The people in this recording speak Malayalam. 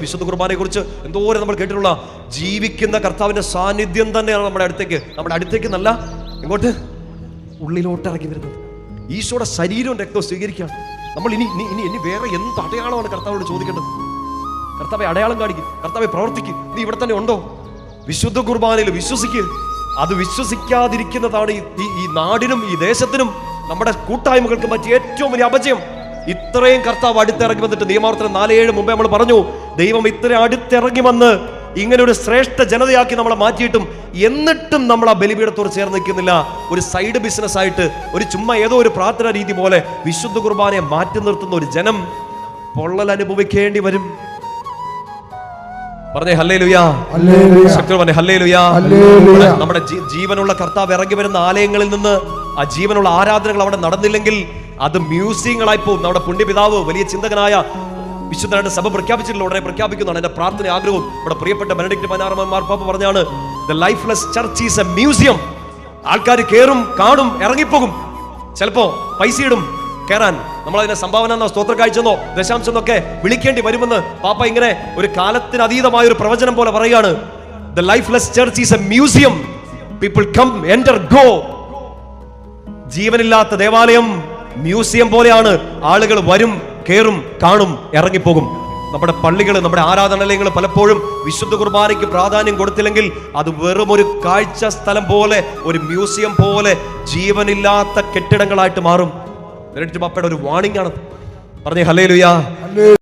വിശുദ്ധ കുർബാനയെ കുറിച്ച് എന്തോരം നമ്മൾ കേട്ടിട്ടുള്ള ജീവിക്കുന്ന കർത്താവിന്റെ സാന്നിധ്യം തന്നെയാണ് നമ്മുടെ അടുത്തേക്ക് നല്ല എങ്ങോട്ട് ഉള്ളിലോട്ട് ഇറങ്ങി വരുന്നത്. ഈശോയുടെ ശരീരവും രക്തവും സ്വീകരിക്കാം. നമ്മൾ ഇനി വേറെ എന്ത് അടയാളമാണ് കർത്താവോട് ചോദിക്കേണ്ടത്? കർത്താവെ അടയാളം കാണിക്കും, കർത്താവെ പ്രവർത്തിക്കും, നീ ഇവിടെ തന്നെ ഉണ്ടോ? വിശുദ്ധ കുർബാനയിൽ വിശ്വസിക്കുക. അത് വിശ്വസിക്കാതിരിക്കുന്നതാണ് ഈ നാടിനും ഈ ദേശത്തിനും നമ്മുടെ കൂട്ടായ്മകൾക്കും പറ്റിയ ഏറ്റവും വലിയ അപജയം. ഇത്രയും കർത്താവ് അടുത്തിറങ്ങി വന്നിട്ട് നിയമാവർത്തനം 4:7 മുമ്പേ നമ്മൾ പറഞ്ഞു, ദൈവം ഇത്ര അടുത്തിറങ്ങി വന്ന് ഇങ്ങനെ ഒരു ശ്രേഷ്ഠ ജനതയാക്കി നമ്മളെ മാറ്റിയിട്ടും എന്നിട്ടും നമ്മൾ ആ ബലിപീഠത്തോട് ചേർന്ന് നിൽക്കുന്നില്ല. ഒരു സൈഡ് ബിസിനസ് ആയിട്ട് ഒരു ചുമ്മാ ഏതോ ഒരു പ്രാർത്ഥന രീതി പോലെ വിശുദ്ധ കുർബാനയെ മാറ്റി നിർത്തുന്ന ഒരു ജനം പൊള്ളൽ അനുഭവിക്കേണ്ടി വരും. പറഞ്ഞേ ഹല്ലേലൂയാ, ശക്തമായി ഹല്ലേലൂയാ. നമ്മുടെ ജീവനുള്ള കർത്താവ് ഇറങ്ങി വരുന്ന ആലയങ്ങളിൽ നിന്ന് ആ ജീവനുള്ള ആരാധനകൾ അവിടെ നടന്നില്ലെങ്കിൽ അത് മ്യൂസിയങ്ങളായി പോകും. നമ്മുടെ പുണ്യപിതാവ് വലിയ ചിന്തകനായ വിശുദ്ധനായിട്ട് സഭ പ്രഖ്യാപിച്ചിട്ടുള്ള ഉടനെ പ്രഖ്യാപിക്കുന്നതാണ്. എന്റെ പ്രാർത്ഥന ആഗ്രഹവും നമ്മുടെ പ്രിയപ്പെട്ട ബെനഡിക്ട് 16 മാർപ്പാപ്പ പറഞ്ഞാണ്, the lifeless church is a museum. ആൾക്കാർ കേറും, കാണും, ഇറങ്ങിപ്പോകും. ചിലപ്പോ പൈസ ഇടും കയറാൻ. നമ്മളതിനെ സംഭാവന എന്നോ സ്തോത്ര കാഴ്ചെന്നോ ദശാംശം എന്നൊക്കെ വിളിക്കേണ്ടി വരുമെന്ന് പാപ്പ ഇങ്ങനെ ഒരു കാലത്തിന് അതീതമായ ഒരു പ്രവചനം പോലെ പറയുകയാണ്. The lifeless church is a museum. People come, enter, go. ജീവനില്ലാത്ത ദേവാലയം മ്യൂസിയം പോലെയാണ്. ആളുകൾ വരും, കേറും, കാണും, ഇറങ്ങിപ്പോകും. നമ്മുടെ പള്ളികൾ, നമ്മുടെ ആരാധനാലയങ്ങൾ പലപ്പോഴും വിശുദ്ധ കുർബാനയ്ക്ക് പ്രാധാന്യം കൊടുത്തില്ലെങ്കിൽ അത് വെറും ഒരു കാഴ്ച സ്ഥലം പോലെ, ഒരു മ്യൂസിയം പോലെ ജീവനില്ലാത്ത കെട്ടിടങ്ങളായിട്ട് മാറും. പാപ്പയുടെ ഒരു വാണിംഗ് ആണ്. പറഞ്ഞേ ഹല്ലേലൂയാ.